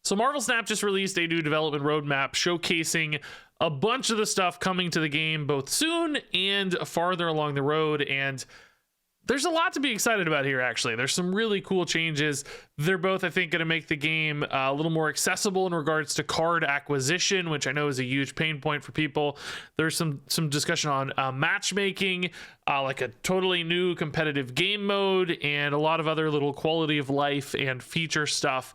So Marvel Snap just released a new development roadmap showcasing a bunch of the stuff coming to the game both soon and farther along the road, and there's a lot to be excited about here, actually. There's some really cool changes. They're both, I think, going to make the game a little more accessible in regards to card acquisition, which I know is a huge pain point for people. There's some discussion on matchmaking, like a totally new competitive game mode, and a lot of other little quality of life and feature stuff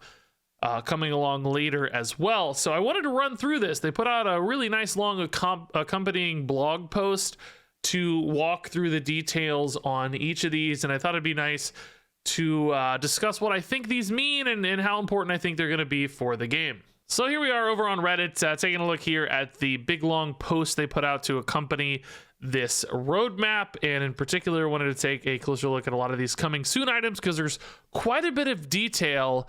coming along later as well. So I wanted to run through this. They put out a really nice long accompanying blog post to walk through the details on each of these, and I thought it'd be nice to discuss what I think these mean and how important I think they're going to be for the game. So here we are over on Reddit, taking a look here at the big long post they put out to accompany this roadmap, and in particular wanted to take a closer look at a lot of these coming soon items because there's quite a bit of detail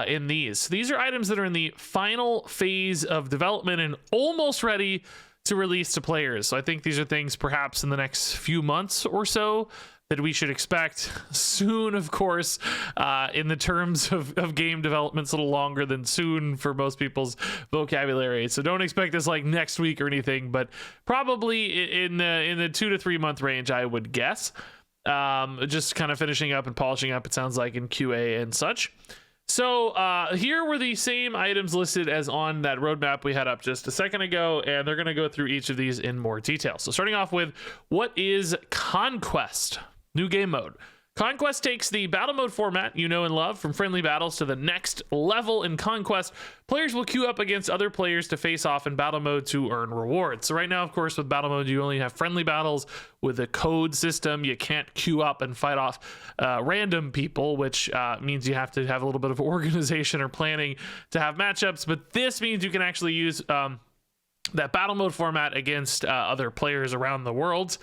in these. So these are items that are in the final phase of development and almost ready to release to players. So I think these are things perhaps in the next few months or so that we should expect soon, of course, in the terms of game development. It's a little longer than soon for most people's vocabulary. So don't expect this like next week or anything, but probably in the 2 to 3 month range, I would guess. Just kind of finishing up and polishing up, it sounds like, in QA and such. So here were the same items listed as on that roadmap we had up just a second ago, and they're going to go through each of these in more detail. So starting off with, what is Conquest? New game mode. Conquest takes the battle mode format you know and love from friendly battles to the next level. In Conquest, players will queue up against other players to face off in battle mode to earn rewards. So right now, of course, with battle mode, you only have friendly battles with a code system. You can't queue up and fight off random people, which means you have to have a little bit of organization or planning to have matchups. But this means you can actually use that battle mode format against other players around the world.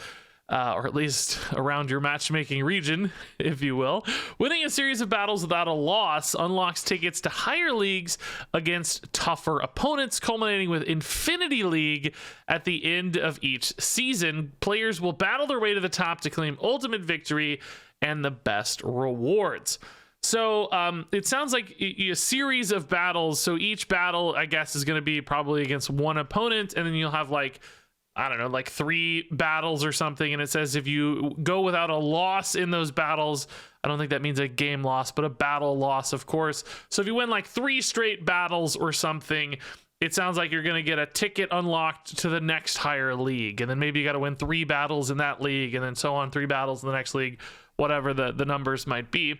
Or at least around your matchmaking region, if you will. Winning a series of battles without a loss unlocks tickets to higher leagues against tougher opponents, culminating with Infinity League at the end of each season. Players will battle their way to the top to claim ultimate victory and the best rewards. So it sounds like a series of battles. So each battle, I guess, is going to be probably against one opponent, and then you'll have like, I don't know, like 3 battles or something. And it says if you go without a loss in those battles, I don't think that means a game loss, but a battle loss, of course. So if you win like 3 straight battles or something, it sounds like you're going to get a ticket unlocked to the next higher league. And then maybe you got to win 3 battles in that league, and then so on, 3 battles in the next league, whatever the numbers might be.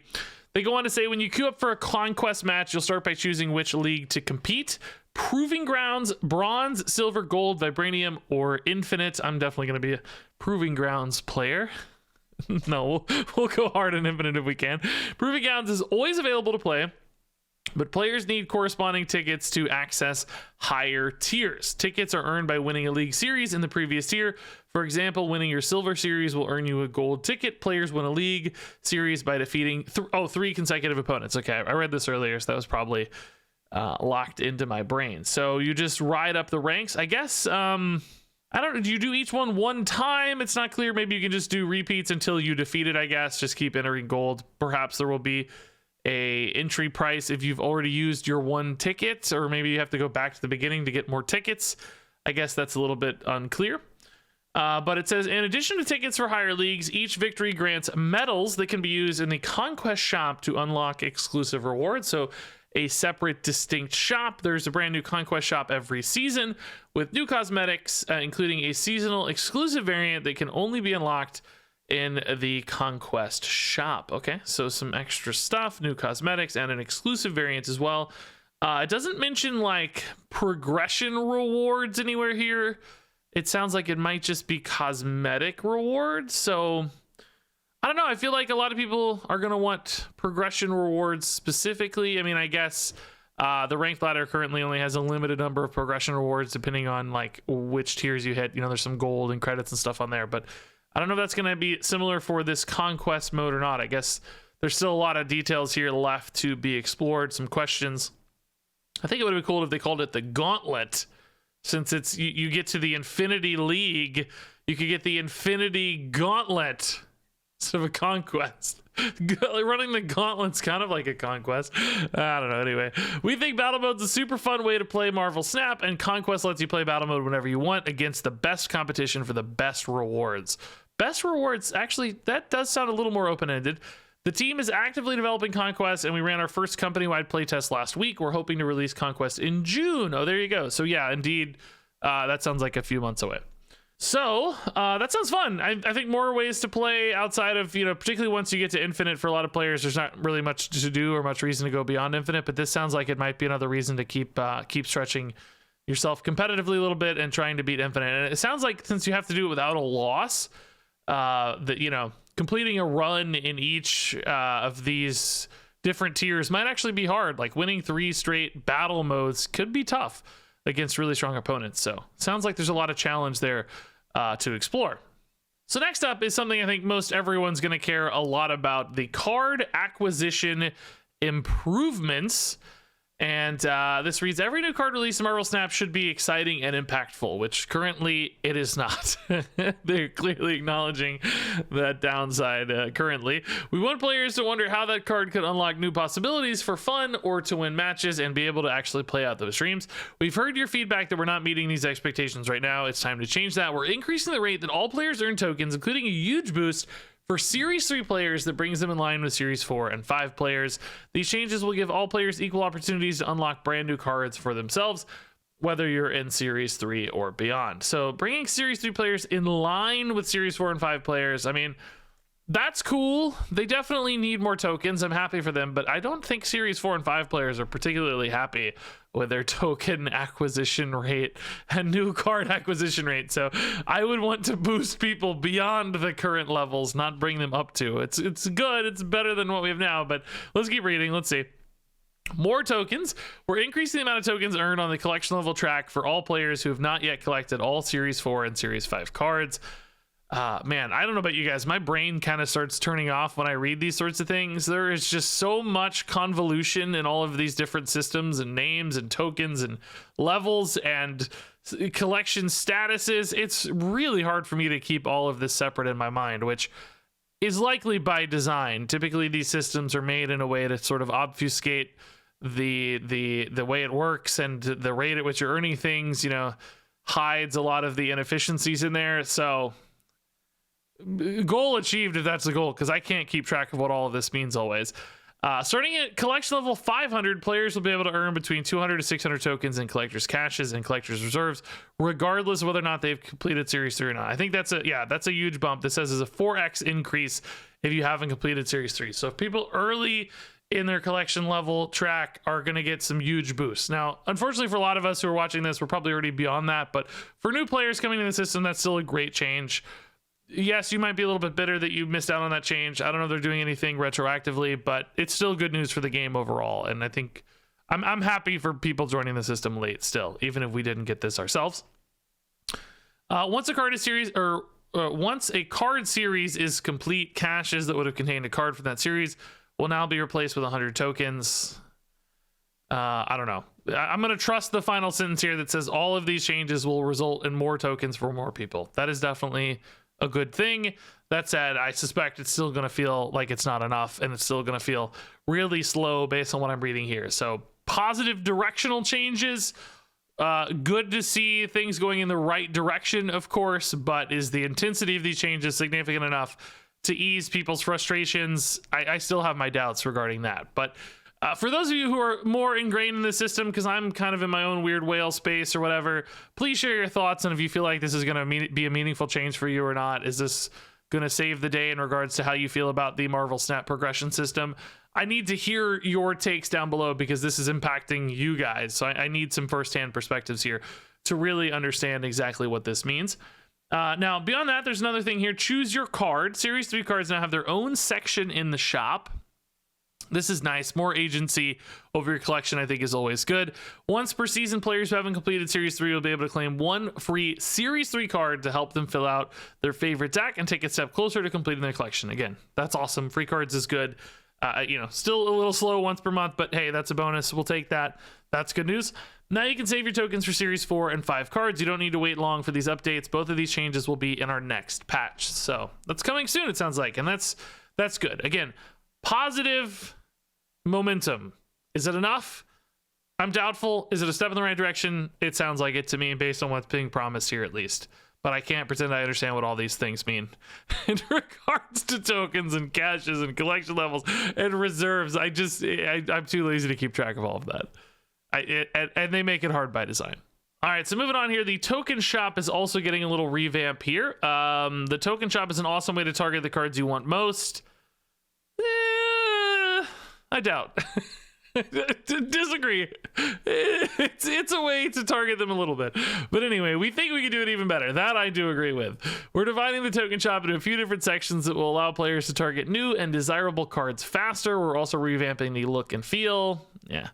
They go on to say, when you queue up for a Conquest match, you'll start by choosing which league to compete. Proving Grounds, Bronze, Silver, Gold, Vibranium, or Infinite. I'm definitely going to be a Proving Grounds player. No, we'll go hard on Infinite if we can. Proving Grounds is always available to play, but players need corresponding tickets to access higher tiers. Tickets are earned by winning a league series in the previous tier. For example, winning your Silver series will earn you a gold ticket. Players win a league series by defeating 3 consecutive opponents. Okay, I read this earlier, so that was probably locked into my brain. So you just ride up the ranks, I guess. I don't know, do you do each one time? It's not clear. Maybe you can just do repeats until you defeat it, I guess. Just keep entering gold. Perhaps there will be a entry price if you've already used your 1 ticket, or maybe you have to go back to the beginning to get more tickets. I guess that's a little bit unclear. But it says, in addition to tickets for higher leagues, each victory grants medals that can be used in the Conquest shop to unlock exclusive rewards. So a separate, distinct shop. There's a brand new Conquest shop every season with new cosmetics, including a seasonal exclusive variant that can only be unlocked in the Conquest shop. Okay, so some extra stuff, new cosmetics, and an exclusive variant as well. It doesn't mention like progression rewards anywhere here. It sounds like it might just be cosmetic rewards. So I don't know. I feel like a lot of people are going to want progression rewards specifically. I mean, I guess the ranked ladder currently only has a limited number of progression rewards depending on like which tiers you hit. You know, there's some gold and credits and stuff on there, but I don't know if that's going to be similar for this Conquest mode or not. I guess there's still a lot of details here left to be explored, some questions. I think it would have been cool if they called it the Gauntlet, since it's you get to the Infinity League, you could get the Infinity Gauntlet. instead of a conquest. Running the gauntlet's kind of like a conquest. I don't know. Anyway, we think battle mode's a super fun way to play Marvel Snap, and conquest lets you play battle mode whenever you want against the best competition for the best rewards. Best rewards, actually, that does sound a little more open-ended. The team is actively developing Conquest, and we ran our first company-wide playtest last week. We're hoping to release Conquest in June. Oh, there you go. So yeah, indeed, that sounds like a few months away. So that sounds fun. I think more ways to play outside of, particularly once you get to Infinite. For a lot of players, there's not really much to do or much reason to go beyond Infinite, but this sounds like it might be another reason to keep stretching yourself competitively a little bit and trying to beat Infinite. And it sounds like since you have to do it without a loss, that completing a run in each of these different tiers might actually be hard. Like winning 3 straight battle modes could be tough against really strong opponents. So sounds like there's a lot of challenge there to explore. So next up is something I think most everyone's going to care a lot about: the card acquisition improvements. And this reads, every new card released in Marvel Snap should be exciting and impactful, which currently it is not. They're clearly acknowledging that downside currently. We want players to wonder how that card could unlock new possibilities for fun or to win matches and be able to actually play out those dreams. We've heard your feedback that we're not meeting these expectations right now. It's time to change that. We're increasing the rate that all players earn tokens, including a huge boost for Series 3 players that brings them in line with Series 4 and 5 players. These changes will give all players equal opportunities to unlock brand new cards for themselves, whether you're in Series 3 or beyond. So bringing Series 3 players in line with Series 4 and 5 players, I mean, that's cool. They definitely need more tokens. I'm happy for them, but I don't think Series 4 and 5 players are particularly happy with their token acquisition rate and new card acquisition rate. So I would want to boost people beyond the current levels, not bring them up to. It's good. It's better than what we have now, but let's keep reading. Let's see. More tokens. We're increasing the amount of tokens earned on the collection level track for all players who have not yet collected all Series 4 and Series 5 cards. Man, I don't know about you guys. My brain kind of starts turning off when I read these sorts of things. There is just so much convolution in all of these different systems and names and tokens and levels and collection statuses. It's really hard for me to keep all of this separate in my mind, which is likely by design. Typically, these systems are made in a way to sort of obfuscate the way it works, and the rate at which you're earning things, hides a lot of the inefficiencies in there. So goal achieved if that's the goal, because I can't keep track of what all of this means always. Starting at collection level 500, players will be able to earn between 200 to 600 tokens in collector's caches and collector's reserves, regardless of whether or not they've completed Series 3 or not. I think that's a huge bump. This says is a 4x increase if you haven't completed Series 3. So if people early in their collection level track are going to get some huge boosts. Now, unfortunately for a lot of us who are watching this, we're probably already beyond that, but for new players coming into the system, that's still a great change. Yes, you might be a little bit bitter that you missed out on that change. I don't know if they're doing anything retroactively, but it's still good news for the game overall. And I think I'm happy for people joining the system late still, even if we didn't get this ourselves. Once a card series is complete, caches that would have contained a card from that series will now be replaced with 100 tokens. I don't know. I'm going to trust the final sentence here that says all of these changes will result in more tokens for more people. That is definitely a good thing. That said, I suspect it's still going to feel like it's not enough, and it's still going to feel really slow based on what I'm reading here. So positive directional changes. Good to see things going in the right direction, of course, but is the intensity of these changes significant enough to ease people's frustrations? I still have my doubts regarding that. But for those of you who are more ingrained in the system, because I'm kind of in my own weird whale space or whatever, please share your thoughts on if you feel like this is going to be a meaningful change for you or not. Is this going to save the day in regards to how you feel about the Marvel Snap progression system? I need to hear your takes down below, because this is impacting you guys. So I need some firsthand perspectives here to really understand exactly what this means. Now, beyond that, there's another thing here. Choose your card. Series 3 cards now have their own section in the shop. This is nice. More agency over your collection, I think, is always good. Once per season, players who haven't completed Series 3 will be able to claim one free Series 3 card to help them fill out their favorite deck and take a step closer to completing their collection. Again, that's awesome. Free cards is good. You know, still a little slow once per month, but hey, that's a bonus. We'll take that. That's good news. Now you can save your tokens for Series 4 and 5 cards. You don't need to wait long for these updates. Both of these changes will be in our next patch. So that's coming soon, it sounds like, and that's good. Again, positive momentum. Is it enough? I'm doubtful. Is it a step in the right direction? It sounds like it to me, based on what's being promised here at least. But I can't pretend I understand what all these things mean. In regards to tokens and caches and collection levels and reserves, I'm too lazy to keep track of all of that. And they make it hard by design. All right, so moving on here, the token shop is also getting a little revamp here. The token shop is an awesome way to target the cards you want most. I doubt. Disagree. It's a way to target them a little bit, but anyway, we think we can do it even better. That I do agree with. We're dividing the token shop into a few different sections that will allow players to target new and desirable cards faster. We're also revamping the look and feel. Yeah,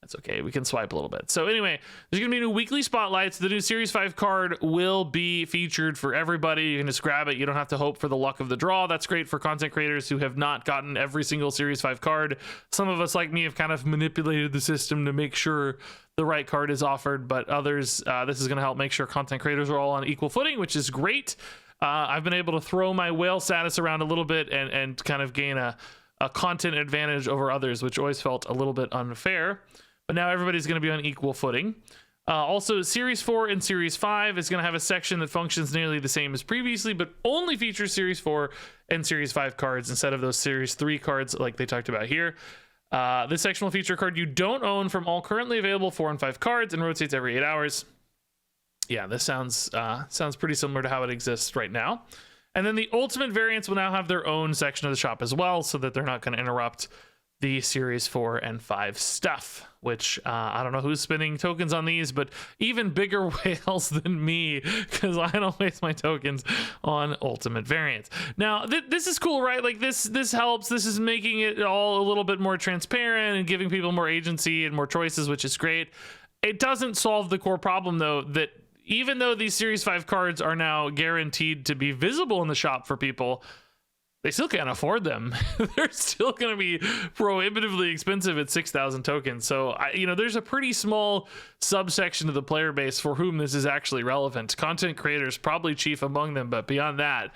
that's okay. We can swipe a little bit. So anyway, there's gonna be new weekly spotlights. The new Series 5 card will be featured for everybody. You can just grab it. You don't have to hope for the luck of the draw. That's great for content creators who have not gotten every single Series 5 card. Some of us, like me, have kind of manipulated the system to make sure the right card is offered, but others, this is gonna help make sure content creators are all on equal footing, which is great. I've been able to throw my whale status around a little bit and kind of gain a content advantage over others, which always felt a little bit unfair. But now everybody's going to be on equal footing. Also, Series 4 and Series 5 is going to have a section that functions nearly the same as previously, but only features Series 4 and Series 5 cards instead of those Series 3 cards like they talked about here. This section will feature a card you don't own from all currently available 4 and 5 cards and rotates every 8 hours. Yeah, this sounds pretty similar to how it exists right now. And then the Ultimate variants will now have their own section of the shop as well, so that they're not going to interrupt the Series 4 and 5 stuff, which I don't know who's spending tokens on these, but even bigger whales than me, because I don't waste my tokens on Ultimate variants. Now, this is cool, right? Like this helps. This is making it all a little bit more transparent and giving people more agency and more choices, which is great. It doesn't solve the core problem, though, that even though these Series 5 cards are now guaranteed to be visible in the shop for people, they still can't afford them. They're still going to be prohibitively expensive at 6,000 tokens. So, there's a pretty small subsection of the player base for whom this is actually relevant. Content creators, probably chief among them, but beyond that,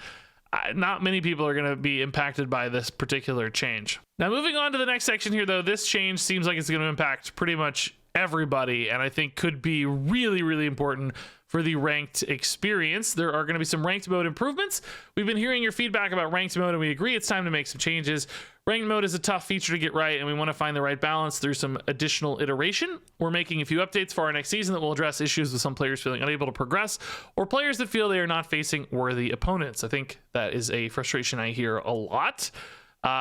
not many people are going to be impacted by this particular change. Now, moving on to the next section here, though, this change seems like it's going to impact pretty much everybody, and I think could be really, really important for the ranked experience. There are going to be some ranked mode improvements. We've been hearing your feedback about ranked mode, and we agree it's time to make some changes. Ranked mode is a tough feature to get right, and we want to find the right balance through some additional iteration. We're making a few updates for our next season that will address issues with some players feeling unable to progress, or players that feel they are not facing worthy opponents. I think that is a frustration I hear a lot.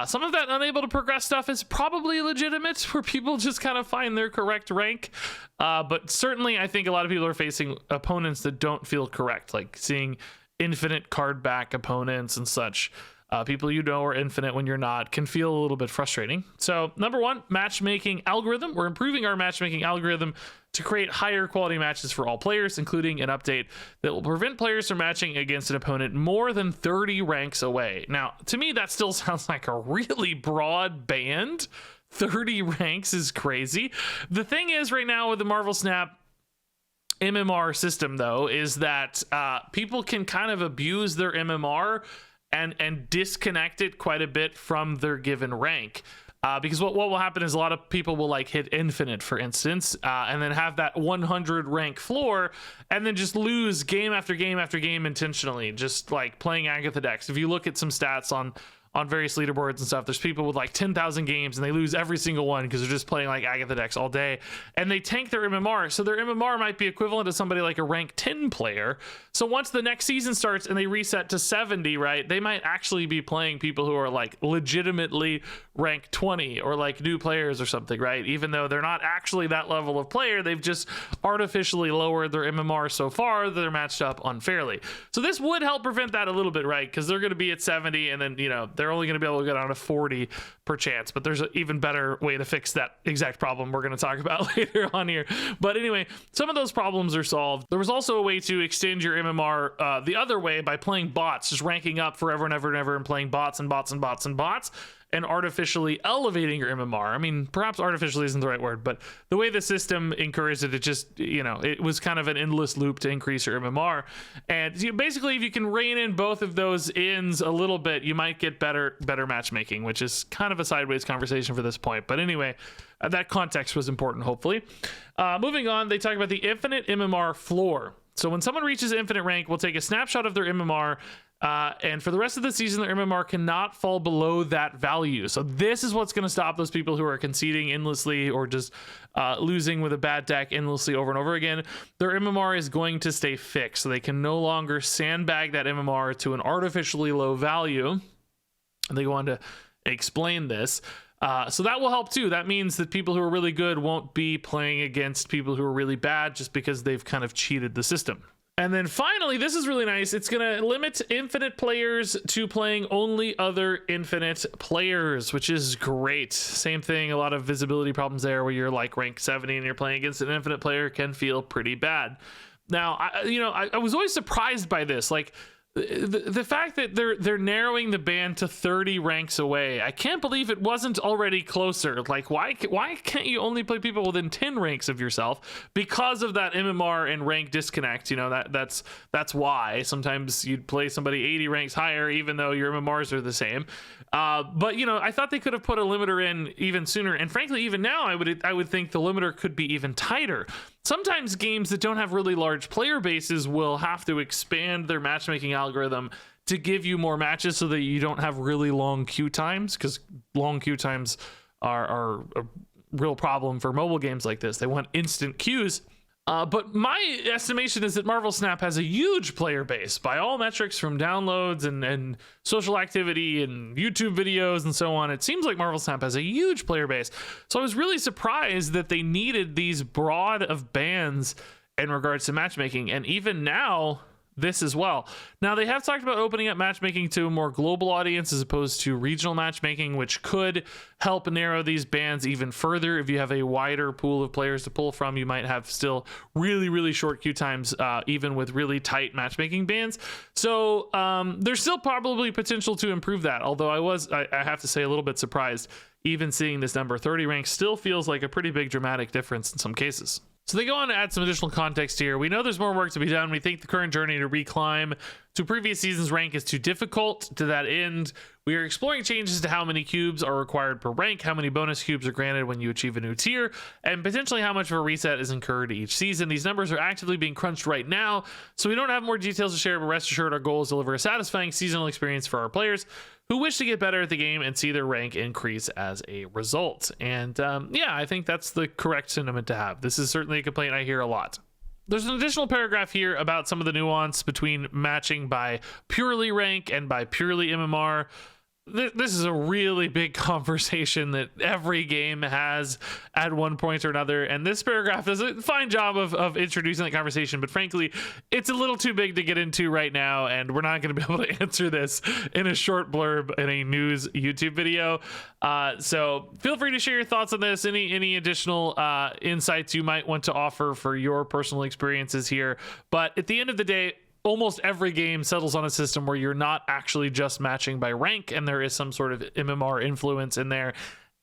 Some of that unable to progress stuff is probably legitimate, where people just kind of find their correct rank. But certainly I think a lot of people are facing opponents that don't feel correct, like seeing infinite card back opponents and such. People you know are infinite when you're not can feel a little bit frustrating. So number one, matchmaking algorithm. We're improving our matchmaking algorithm to create higher quality matches for all players, including an update that will prevent players from matching against an opponent more than 30 ranks away. Now, to me, that still sounds like a really broad band. 30 ranks is crazy. The thing is, right now with the Marvel Snap MMR system, though, is that people can kind of abuse their MMR and disconnect it quite a bit from their given rank. Because what will happen is a lot of people will like hit infinite, for instance, and then have that 100 rank floor and then just lose game after game after game intentionally, just like playing Agatha decks. If you look at some stats on various leaderboards and stuff, there's people with like 10,000 games and they lose every single one because they're just playing like Agatha decks all day, and they tank their MMR. So their MMR might be equivalent to somebody like a rank 10 player. So once the next season starts and they reset to 70, right, they might actually be playing people who are like legitimately rank 20 or like new players or something, right? Even though they're not actually that level of player, they've just artificially lowered their MMR so far that they're matched up unfairly. So this would help prevent that a little bit, right? Because they're going to be at 70 and then, they're only going to be able to get down to 40 per chance. But there's an even better way to fix that exact problem we're going to talk about later on here. But anyway, some of those problems are solved. There was also a way to extend your MMR the other way by playing bots, just ranking up forever and ever and ever and playing bots and bots and bots and bots. and artificially elevating your MMR. I mean, perhaps artificially isn't the right word, but the way the system encouraged it, it just, it was kind of an endless loop to increase your MMR. And basically, if you can rein in both of those ins a little bit, you might get better matchmaking, which is kind of a sideways conversation for this point. But anyway, that context was important, hopefully. Moving on, they talk about the infinite MMR floor. So when someone reaches infinite rank, we'll take a snapshot of their MMR, and for the rest of the season, their MMR cannot fall below that value. So this is what's going to stop those people who are conceding endlessly or just losing with a bad deck endlessly over and over again. Their MMR is going to stay fixed, so they can no longer sandbag that MMR to an artificially low value. And they go on to explain this. So that will help too. That means that people who are really good won't be playing against people who are really bad just because they've kind of cheated the system. And then finally, this is really nice. It's going to limit infinite players to playing only other infinite players, which is great. Same thing, a lot of visibility problems there where you're like rank 70 and you're playing against an infinite player can feel pretty bad. Now, I was always surprised by this. Like, the fact that they're narrowing the ban to 30 ranks away, I can't believe it wasn't already closer. Like, why can't you only play people within 10 ranks of yourself? Because of that MMR and rank disconnect. That's why sometimes you'd play somebody 80 ranks higher even though your MMRs are the same. But I thought they could have put a limiter in even sooner, and frankly even now I would think the limiter could be even tighter. Sometimes games that don't have really large player bases will have to expand their matchmaking algorithm to give you more matches so that you don't have really long queue times, because long queue times are a real problem for mobile games like this. They want instant queues. But my estimation is that Marvel Snap has a huge player base by all metrics, from downloads and social activity and YouTube videos and so on. It seems like Marvel Snap has a huge player base. So I was really surprised that they needed these broad of bans in regards to matchmaking. And even now, this as well. Now, they have talked about opening up matchmaking to a more global audience as opposed to regional matchmaking, which could help narrow these bans even further. If you have a wider pool of players to pull from, you might have still really, really short queue times, even with really tight matchmaking bans. So there's still probably potential to improve that, although I have to say, a little bit surprised. Even seeing this number 30 ranks still feels like a pretty big dramatic difference in some cases. So they go on to add some additional context here. We know there's more work to be done. We think the current journey to reclimb to previous season's rank is too difficult. To that end, we are exploring changes to how many cubes are required per rank, how many bonus cubes are granted when you achieve a new tier, and potentially how much of a reset is incurred each season. These numbers are actively being crunched right now, so we don't have more details to share, but rest assured our goal is to deliver a satisfying seasonal experience for our players who wish to get better at the game and see their rank increase as a result. And yeah, I think that's the correct sentiment to have. This is certainly a complaint I hear a lot. There's an additional paragraph here about some of the nuance between matching by purely rank and by purely MMR. This is a really big conversation that every game has at one point or another, and this paragraph does a fine job of introducing that conversation, but frankly, it's a little too big to get into right now, and we're not going to be able to answer this in a short blurb in a news YouTube video. So feel free to share your thoughts on this, any additional insights you might want to offer for your personal experiences here. But at the end of the day, almost every game settles on a system where you're not actually just matching by rank, and there is some sort of MMR influence in there.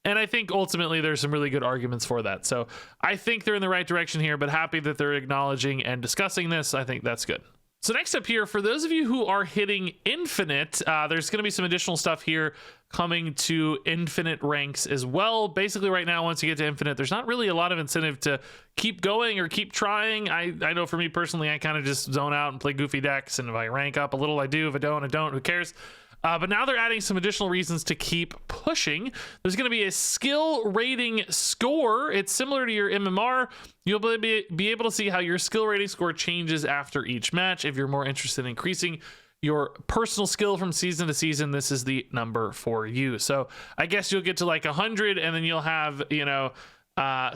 And I think ultimately there's some really good arguments for that. So I think they're in the right direction here, but happy that they're acknowledging and discussing this. I think that's good. So next up here, for those of you who are hitting infinite, there's going to be some additional stuff here coming to infinite ranks as well. Basically right now, once you get to infinite, there's not really a lot of incentive to keep going or keep trying. I know for me personally, I kind of just zone out and play goofy decks, and if I rank up a little, I do. If I don't, who cares? But now they're adding some additional reasons to keep pushing. There's going to be a skill rating score. It's similar to your MMR. You'll be able to see how your skill rating score changes after each match. If you're more interested in increasing your personal skill from season to season, this is the number for you. So I guess you'll get to like 100, and then you'll have,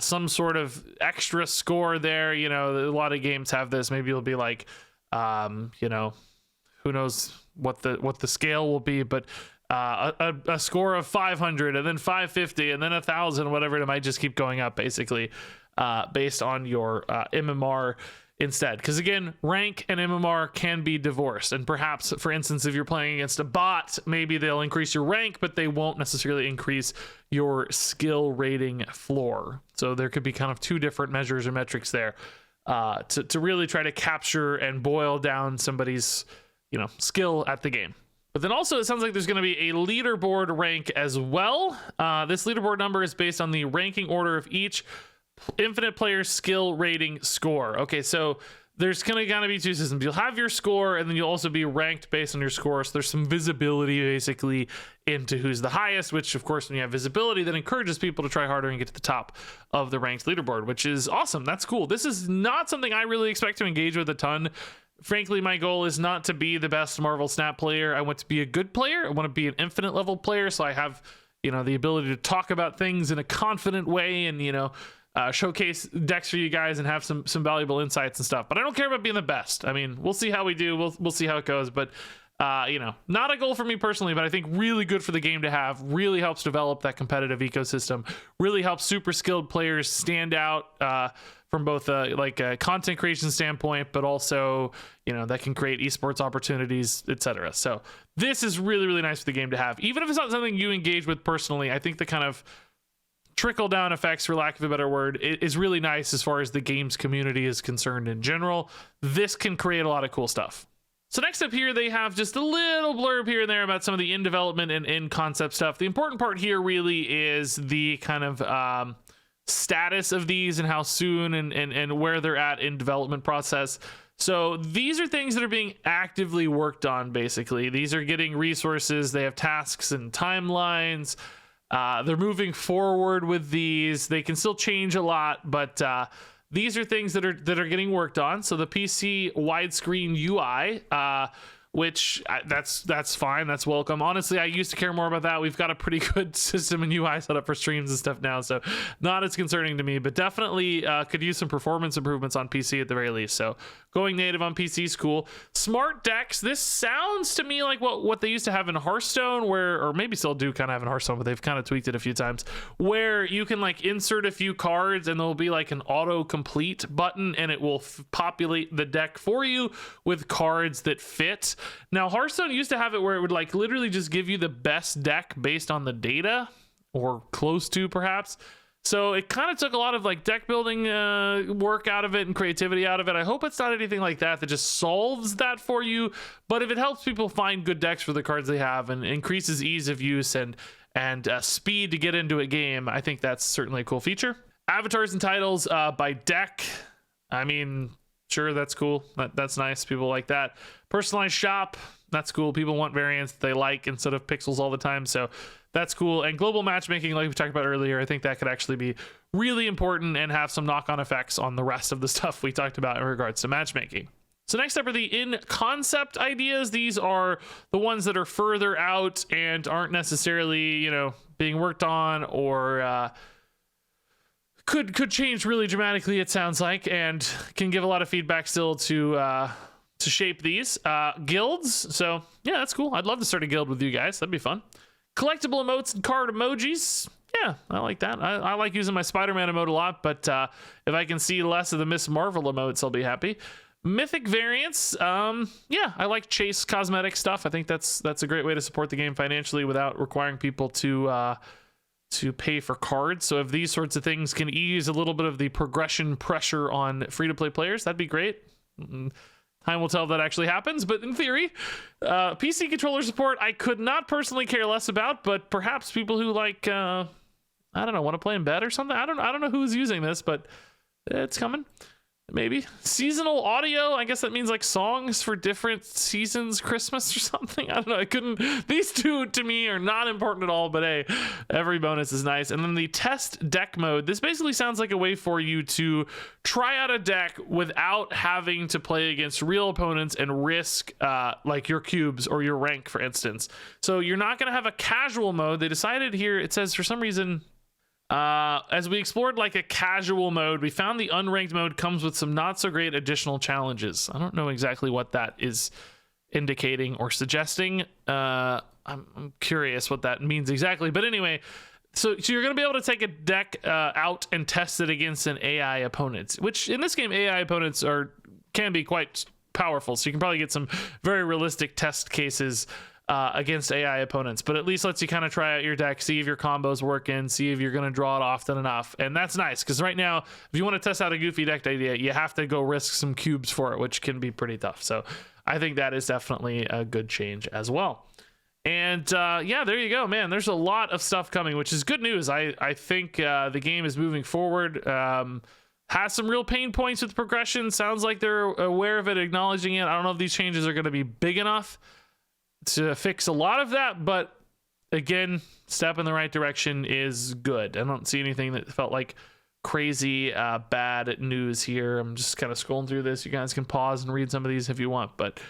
some sort of extra score there. A lot of games have this. Maybe you'll be like, who knows what the scale will be, but a score of 500, and then 550, and then 1,000, whatever. It might just keep going up, basically, based on your MMR instead. Because again, rank and MMR can be divorced. And perhaps, for instance, if you're playing against a bot, maybe they'll increase your rank, but they won't necessarily increase your skill rating floor. So there could be kind of two different measures or metrics there to really try to capture and boil down somebody's, skill at the game. But then also it sounds like there's going to be a leaderboard rank as well. This leaderboard number is based on the ranking order of each infinite player skill rating score. Okay, so there's going to be two systems. You'll have your score, and then you'll also be ranked based on your score. So there's some visibility basically into who's the highest, which of course when you have visibility, that encourages people to try harder and get to the top of the ranked leaderboard, which is awesome. That's cool. This is not something I really expect to engage with a ton. Frankly, my goal is not to be the best Marvel Snap player. I want to be a good player. I want to be an infinite level player, so I have, the ability to talk about things in a confident way and, showcase decks for you guys and have some valuable insights and stuff. But I don't care about being the best. I mean, we'll see how we do. We'll see how it goes. But not a goal for me personally, but I think really good for the game to have. Really helps develop that competitive ecosystem. Really helps super skilled players stand out from both a content creation standpoint, but also that can create esports opportunities, etc. So this is really, really nice for the game to have. Even if it's not something you engage with personally, I think the kind of trickle down effects, for lack of a better word, is really nice as far as the game's community is concerned in general. This can create a lot of cool stuff. So next up here, they have just a little blurb here and there about some of the in development and in concept stuff. The important part here really is the kind of status of these and how soon and where they're at in development process. So these are things that are being actively worked on, basically. These are getting resources. They have tasks and timelines. They're moving forward with these. They can still change a lot, but these are things that are getting worked on. So the PC widescreen UI, which that's fine. That's welcome. Honestly, I used to care more about that. We've got a pretty good system and UI set up for streams and stuff now, so not as concerning to me, but definitely could use some performance improvements on PC at the very least. So going native on PC is cool. Smart decks. This sounds to me like what they used to have in Hearthstone, or maybe still do kind of have in Hearthstone, but they've kind of tweaked it a few times, where you can insert a few cards and there'll be an auto complete button and it will populate the deck for you with cards that fit. Now, Hearthstone used to have it where it would literally just give you the best deck based on the data, or close to perhaps. So it kind of took a lot of deck building work out of it and creativity out of it. I hope it's not anything like that just solves that for you. But if it helps people find good decks for the cards they have and increases ease of use and speed to get into a game, I think that's certainly a cool feature. Avatars and titles by deck. I mean, sure, that's cool. That's nice. People like that. Personalized shop, that's cool. People want variants they like instead of pixels all the time, so that's cool. And global matchmaking, like we talked about earlier, I think that could actually be really important and have some knock-on effects on the rest of the stuff we talked about in regards to matchmaking. So next up are the in-concept ideas. These are the ones that are further out and aren't necessarily, being worked on, or could change really dramatically, it sounds like, and can give a lot of feedback still to shape these. Guilds, so yeah, that's cool. I'd love to start a guild with you guys. That'd be fun. Collectible emotes and card emojis. Yeah, I like that. I like using my Spider-Man emote a lot, but if I can see less of the Miss Marvel emotes, I'll be happy. Mythic variants, yeah, I like chase cosmetic stuff. I think that's a great way to support the game financially without requiring people to pay for cards. So if these sorts of things can ease a little bit of the progression pressure on free-to-play players, that'd be great. Time will tell if that actually happens, but in theory, PC controller support, I could not personally care less about, but perhaps people who I don't know, want to play in bed or something. I don't know who's using this, but it's coming. Maybe seasonal audio. I guess that means songs for different seasons, Christmas or something. I don't know. These two to me are not important at all, but hey, every bonus is nice. And then the test deck mode. This basically sounds like a way for you to try out a deck without having to play against real opponents and risk your cubes or your rank, for instance. So you're not going to have a casual mode. They decided here, it says for some reason, as we explored a casual mode, we found the unranked mode comes with some not so great additional challenges. I don't know exactly what that is indicating or suggesting. I'm curious what that means exactly. But anyway, so you're going to be able to take a deck out and test it against an AI opponent, which in this game, AI opponents are can be quite powerful. So you can probably get some very realistic test cases against AI opponents, but at least lets you kind of try out your deck, see if your combos working, see if you're going to draw it often enough. And that's nice, because right now, if you want to test out a goofy deck idea, you have to go risk some cubes for it, which can be pretty tough. So I think that is definitely a good change as well. And yeah, there you go, man. There's a lot of stuff coming, which is good news. I think the game is moving forward. Has some real pain points with progression. Sounds like they're aware of it, acknowledging it. I don't know if these changes are going to be big enough to fix a lot of that, but again, step in the right direction is good. I don't see anything that felt like crazy bad news here. I'm just kind of scrolling through this. You guys can pause and read some of these if you want, but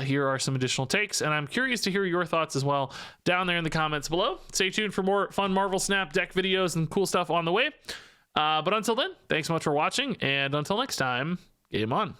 here are some additional takes, and I'm curious to hear your thoughts as well down there in the comments below. Stay tuned for more fun Marvel Snap deck videos and cool stuff on the way. But until then, thanks so much for watching, and until next time, game on.